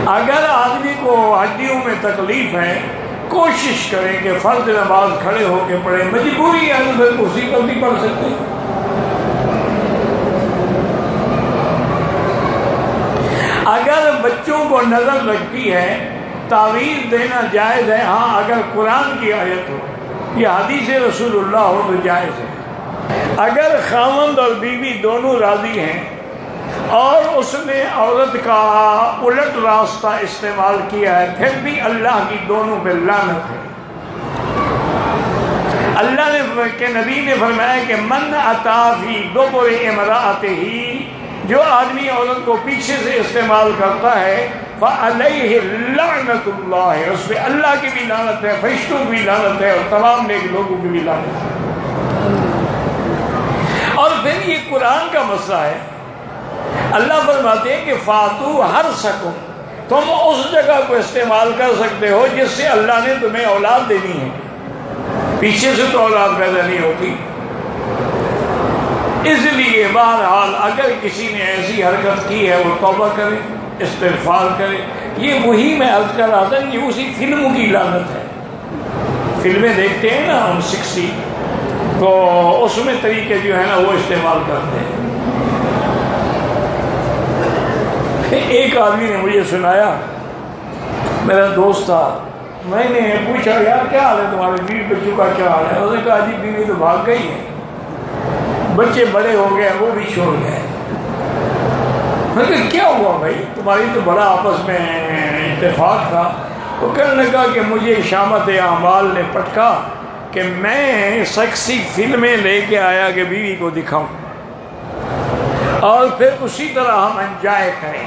اگر آدمی کو ہڈیوں میں تکلیف ہے کوشش کریں کہ فرض نماز کھڑے ہو کے پڑھیں، مجبوری ہے تو پھر کرسی پر بھی پڑھ سکتے۔ اگر بچوں کو نظر لگتی ہے تعویذ دینا جائز ہے، ہاں اگر قرآن کی آیت ہو یا حدیث رسول اللہ ہو تو جائز ہے۔ اگر خاوند اور بیوی دونوں راضی ہیں اور اس نے عورت کا الٹ راستہ استعمال کیا ہے، پھر بھی اللہ کی دونوں پہ لعنت ہے۔ اللہ نے کہ نبی نے فرمایا کہ من اتی فی دبر امرأتہ، جو آدمی عورت کو پیچھے سے استعمال کرتا ہے فعلیہ لعنت اللہ، اس پہ اللہ کی بھی لعنت ہے، فرشتوں کی بھی لعنت ہے، اور تمام نیک لوگوں کی بھی لعنت ہے۔ اور پھر یہ قرآن کا مسئلہ ہے، اللہ فرماتے ہیں کہ فاتو حرثکم، تم اس جگہ کو استعمال کر سکتے ہو جس سے اللہ نے تمہیں اولاد دینی ہے، پیچھے سے تو اولاد پیدا نہیں ہوتی۔ اس لیے بہرحال اگر کسی نے ایسی حرکت کی ہے وہ توبہ کرے، استغفار کرے۔ یہ وہی میں عرض کر رہا تھا، یہ اسی فلموں کی لعنت ہے۔ فلمیں دیکھتے ہیں نا ہم 60، تو اس میں طریقے جو ہے نا وہ استعمال کرتے ہیں۔ ایک آدمی نے مجھے سنایا، میرا دوست تھا، میں نے پوچھا یار کیا حال ہے تمہارے بیوی بچوں کا کیا حال ہے؟ اس نے کہا جی بیوی تو بھاگ گئی ہے، بچے بڑے ہو گئے وہ بھی چھوڑ گئے۔ میں نے کہا کیا ہوا بھائی، تمہاری تو بڑا آپس میں اتفاق تھا۔ وہ کہنے لگا کہ مجھے شامت اعمال نے پٹکا کہ میں سیکسی فلمیں لے کے آیا کہ بیوی کو دکھاؤں اور پھر اسی طرح ہم انجوائے کریں۔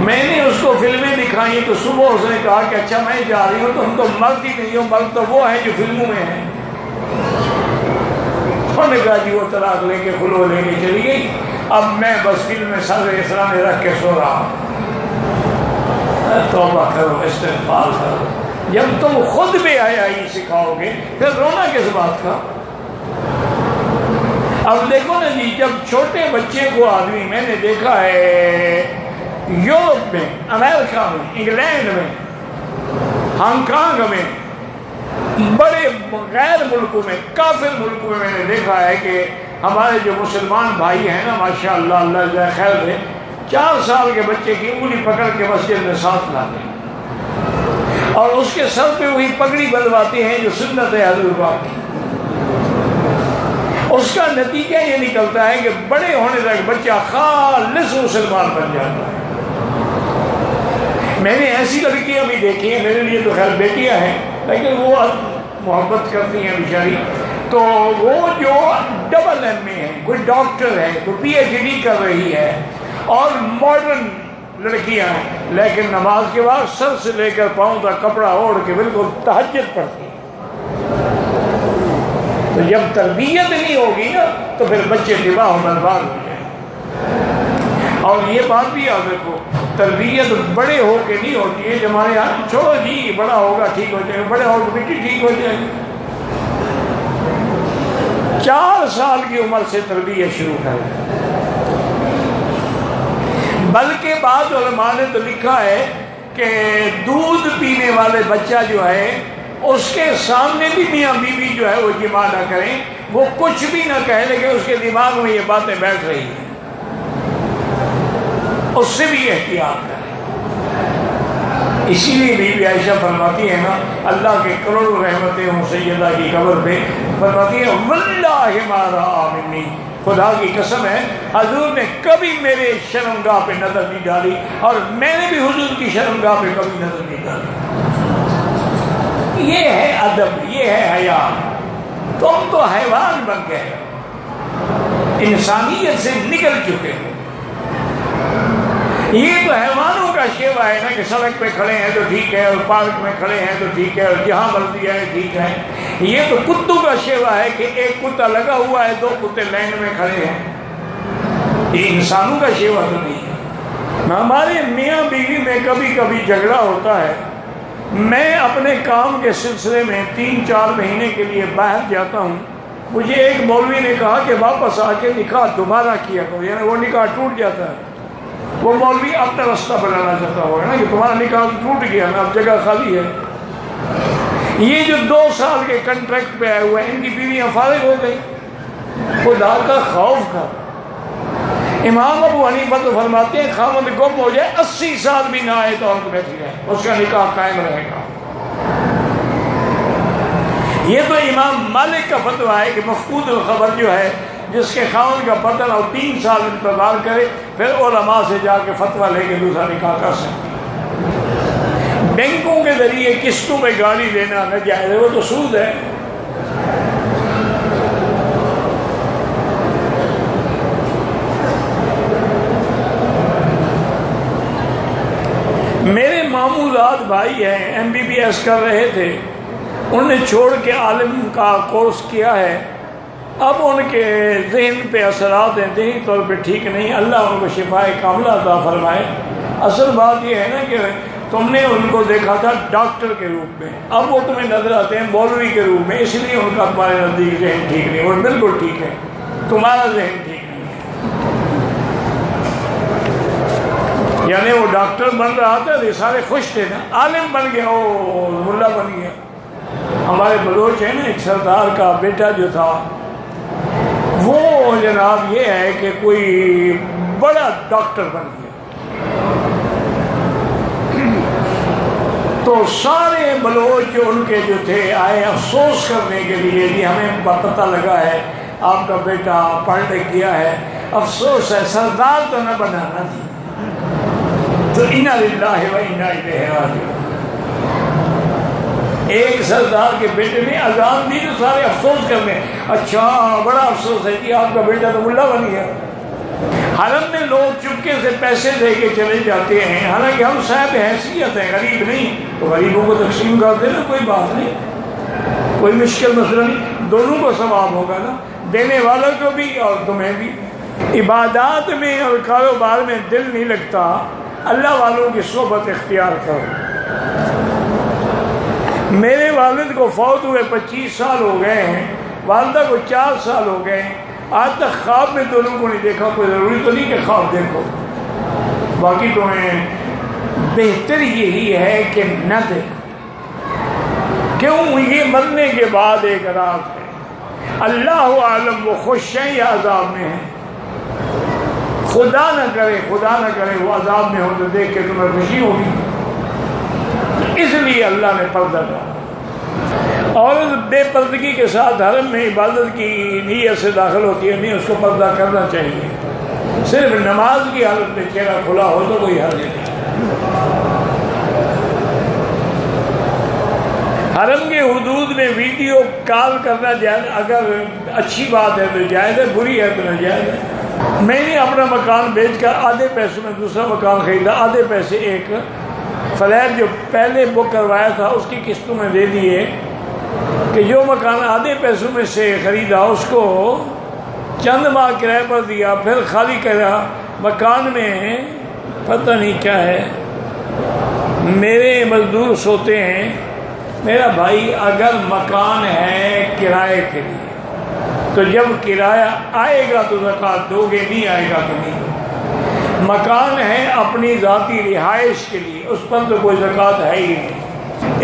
میں نے اس کو فلمیں دکھائیں تو صبح اس نے کہا کہ اچھا میں جا رہی ہوں، تو ہم تو مرد ہی نہیں ہو، مرد تو وہ ہے جو فلموں میں ہیں۔ انہوں نے کہا جی وہ طلاق لے کے خلو لے کے چلی گئی، اب میں بس فلم میں سر اسلام میں رکھ کے سو رہا ہوں۔ توبہ کرو، استغفار کرو۔ جب تم خود بے حیائی سکھاؤ گے پھر رونا کس بات کا؟ اب دیکھو نا جی، جب چھوٹے بچے کو آدمی، میں نے دیکھا ہے یورپ میں، امریکہ میں، انگلینڈ میں، ہانگ کانگ میں، بڑے غیر ملکوں میں، کافر ملکوں میں نے دیکھا ہے کہ ہمارے جو مسلمان بھائی ہیں نا ماشاء اللہ، اللہ جزائے خیر دے، 4 سال کے بچے کی انگلی پکڑ کے مسجد میں ساتھ لاتے ہیں اور اس کے سر پہ وہی پگڑی بندھواتے ہیں جو سنت ہے حضور پاک کی۔ اس کا نتیجہ یہ نکلتا ہے کہ بڑے ہونے تک بچہ خالص مسلمان بن جاتا ہے۔ میں نے ایسی لڑکیاں بھی دیکھی ہیں، میرے لیے تو خیر بیٹیاں ہیں لیکن وہ محبت کرتی ہیں بیچاری، تو وہ جو ڈبل ایم اے ہے، کوئی ڈاکٹر ہے، کوئی پی ایچ ڈی کر رہی ہے اور ماڈرن لڑکیاں ہیں، لیکن نماز کے بعد سر سے لے کر پاؤں تک کپڑا اوڑھ کے بالکل تہجد پڑھتی ہیں۔ تو جب تربیت نہیں ہوگی نا تو پھر بچے تباہ و برباد ہو جائیں۔ اور یہ بات بھی یاد رکھو، تربیت بڑے ہو کے نہیں ہوتی ہے، ہمارے یہاں چھوڑو جی بڑا ہوگا ٹھیک ہو جائے گا، بڑے ہوگا بیٹی ٹھیک ہو جائے گی۔ 4 سال کی عمر سے تربیت شروع کریں۔ بلکہ بعض علماء نے تو لکھا ہے کہ دودھ پینے والے بچہ جو ہے اس کے سامنے بھی میاں بیوی جو ہے وہ جماع نہ کریں، وہ کچھ بھی نہ کہے لیکن اس کے دماغ میں یہ باتیں بیٹھ رہی ہیں، اس سے بھی احتیاط کریں۔ اسی لیے بیوی عائشہ فرماتی ہے نا، اللہ کے کروڑوں رحمتیں ہوں سیدہ کی قبر پہ، فرماتی ہے واللہ ما رأى منی، خدا کی قسم ہے حضور نے کبھی میرے شرمگاہ پہ نظر نہیں ڈالی اور میں نے بھی حضور کی شرمگاہ پہ کبھی نظر نہیں ڈالی۔ یہ ہے ادب، یہ ہے حیا۔ تم تو حیوان بن گئے، انسانیت سے نکل چکے ہو۔ یہ تو حیوانوں کا شیوا ہے نا کہ سڑک پہ کھڑے ہیں تو ٹھیک ہے، اور پارک میں کھڑے ہیں تو ٹھیک ہے، اور جہاں مرضی ہے ٹھیک ہے۔ یہ تو کتوں کا شیوا ہے کہ ایک کتا لگا ہوا ہے، 2 کتے لائن میں کھڑے ہیں۔ یہ انسانوں کا شیوا تو نہیں ہے۔ ہمارے میاں بیوی میں کبھی کبھی جھگڑا ہوتا ہے، میں اپنے کام کے سلسلے میں 3-4 مہینے کے لیے باہر جاتا ہوں، مجھے ایک مولوی نے کہا کہ واپس آ کے نکاح دوبارہ کیا کرو، یعنی وہ نکاح ٹوٹ جاتا ہے۔ وہ مولوی اپنا راستہ بنانا چاہتا ہوگا نا کہ تمہارا نکاح ٹوٹ گیا نا، اب جگہ خالی ہے۔ یہ جو 2 سال کے کنٹریکٹ پہ آئے ہوئے ہیں، ان کی بیویاں فارغ ہو گئی، خدا کا خوف کر۔ امام ابو حنیفہ تو فرماتے ہیں خاوند گم ہو جائے 80 سال بھی نہ آئے تو عورت بیٹھی رہے، اس کا نکاح قائم رہے گا۔ یہ تو امام مالک کا فتویٰ ہے کہ مفقود الخبر جو ہے، جس کے خاوند کا پتہ نہ ہو 3 سال انتظار کرے، پھر علماء سے جا کے فتویٰ لے کے دوسرا نکاح کر سکتے۔ بینکوں کے ذریعے قسطوں پہ گاڑی لینا ناجائز ہے، وہ تو سود ہے۔ میرے مامولات بھائی ہیں، MBBS کر رہے تھے، انہوں نے چھوڑ کے عالم کا کورس کیا ہے، اب ان کے ذہن پہ اثرات ہیں، ذہنی طور پہ ٹھیک نہیں، اللہ ان کو شفائے کاملہ عطا فرمائے۔ اصل بات یہ ہے نا کہ تم نے ان کو دیکھا تھا ڈاکٹر کے روپ میں، اب وہ تمہیں نظر آتے ہیں مولوی کے روپ میں، اس لیے ان کا تمہارے نزدیک ذہن ٹھیک نہیں، اور بالکل ٹھیک ہے، تمہارا ذہن ٹھیک نہیں ہے۔ یعنی وہ ڈاکٹر بن رہا تھا، یہ سارے خوش تھے نا، عالم بن گیا، وہ ملا بن گیا۔ ہمارے بلوچ ہے نا، ایک سردار کا بیٹا جو تھا، وہ جناب یہ ہے کہ کوئی بڑا ڈاکٹر بن گیا، تو سارے بلوچ جو ان کے جو تھے آئے افسوس کرنے کے لیے کہ ہمیں پتہ لگا ہے آپ کا بیٹا پڑھ لکھ گیا ہے، افسوس ہے سردار تو نہ بنانا تھی۔ تو انا للہ و انا الیہ راجعون۔ ایک سردار کے بیٹے نے اذان دی تو سارے افسوس کرنے، اچھا بڑا افسوس ہے کہ آپ کا بیٹا تو ملا بن گیا۔ حرم میں لوگ چپکے سے پیسے دے کے چلے جاتے ہیں، حالانکہ ہم صاحب حیثیت ہیں، غریب نہیں، تو غریبوں کو تقسیم کر دینا، کوئی بات نہیں، کوئی مشکل مسئلہ نہیں، دونوں کو ثواب ہوگا نا، دینے والوں کو بھی اور تمہیں بھی۔ عبادات میں اور کاروبار میں دل نہیں لگتا، اللہ والوں کی صحبت اختیار کرو۔ میرے والد کو فوت ہوئے 25 سال ہو گئے ہیں، والدہ کو 4 سال ہو گئے ہیں، آج تک خواب میں دونوں کو نہیں دیکھا۔ کوئی ضروری تو نہیں کہ خواب دیکھو، باقی تمہیں بہتر یہی ہے کہ نہ دیکھو۔ کیوں؟ یہ مرنے کے بعد ایک رات ہے، اللہ عالم وہ خوش ہیں یا عذاب میں ہیں۔ خدا نہ کرے وہ عذاب میں ہو تو دیکھ کے تمہیں خوشی ہوگی، اس لیے اللہ نے پردہ ڈالا۔ اور بے پردگی کے ساتھ حرم میں عبادت کی نیت سے داخل ہوتی ہے، نہیں، اس کو پردہ کرنا چاہیے۔ صرف نماز کی حالت میں چہرہ کھلا ہو تو کوئی حرج نہیں۔ حرم کے حدود میں ویڈیو کال کرنا جائز، اگر اچھی بات ہے تو جائز ہے، بری ہے تو ناجائز ہے۔ میں نے اپنا مکان بیچ کر آدھے پیسے میں دوسرا مکان خریدا، آدھے پیسے ایک فلیٹ جو پہلے بک کروایا تھا اس کی قسطوں میں دے دیے، کہ جو مکان آدھے پیسوں میں سے خریدا اس کو چند ماہ کرائے پر دیا، پھر خالی کرا۔ مکان میں پتہ نہیں کیا ہے، میرے مزدور سوتے ہیں۔ میرا بھائی اگر مکان ہے کرائے کے لیے تو جب کرایہ آئے گا تو زکوٰۃ دو گے، نہیں آئے گا تو نہیں۔ مکان ہے اپنی ذاتی رہائش کے لیے، اس پر تو کوئی زکوٰۃ ہے ہی نہیں۔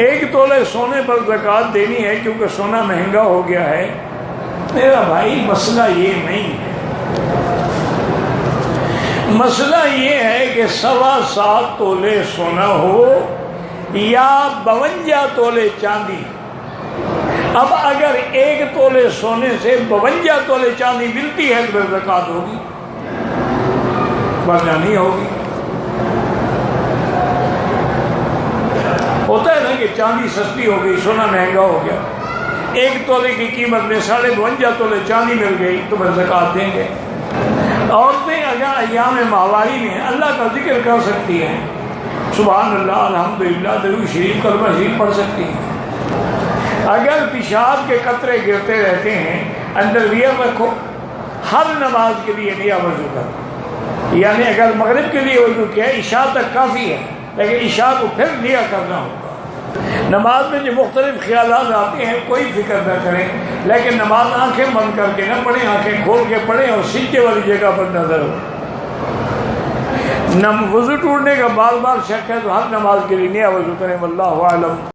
1 تولے سونے پر زکوٰۃ دینی ہے کیونکہ سونا مہنگا ہو گیا ہے۔ میرا بھائی مسئلہ یہ نہیں ہے، مسئلہ یہ ہے کہ 7.25 تولے سونا ہو یا 52 تولے چاندی۔ اب اگر 1 تولے سونے سے 52 تولے چاندی ملتی ہے تو پھر زکوٰۃ ہوگی، ورنہ نہیں ہوگی۔ ہوتا ہے نا کہ چاندی سستی ہو گئی، سونا مہنگا ہو گیا، 1 تولے کی قیمت میں 52.5 تولے چاندی مل گئی تو پھر زکوٰۃ دیں گے۔ عورتیں اگر ایام ماہواری میں اللہ کا ذکر کر سکتی ہیں، سبحان اللہ، الحمدللہ، درود شریف، کلمہ شریف پڑھ سکتی ہیں۔ اگر پیشاب کے قطرے گرتے رہتے ہیں، اندر ویئر رکھو، ہر نماز کے لیے نیا وضو کرو، یعنی اگر مغرب کے لیے وضو کیا عشاء تک کافی ہے، لیکن عشاء کو پھر نیا کرنا ہوگا۔ نماز میں جو مختلف خیالات آتے ہیں کوئی فکر نہ کریں، لیکن نماز آنکھیں بند کر کے نہ پڑھیں، آنکھیں کھول کے پڑھیں اور سجدے والی جگہ پر نظر ہو۔ وضو ٹوٹنے کا بار بار شک ہے تو ہر نماز کے لیے نیا وضو کریں، واللہ اعلم۔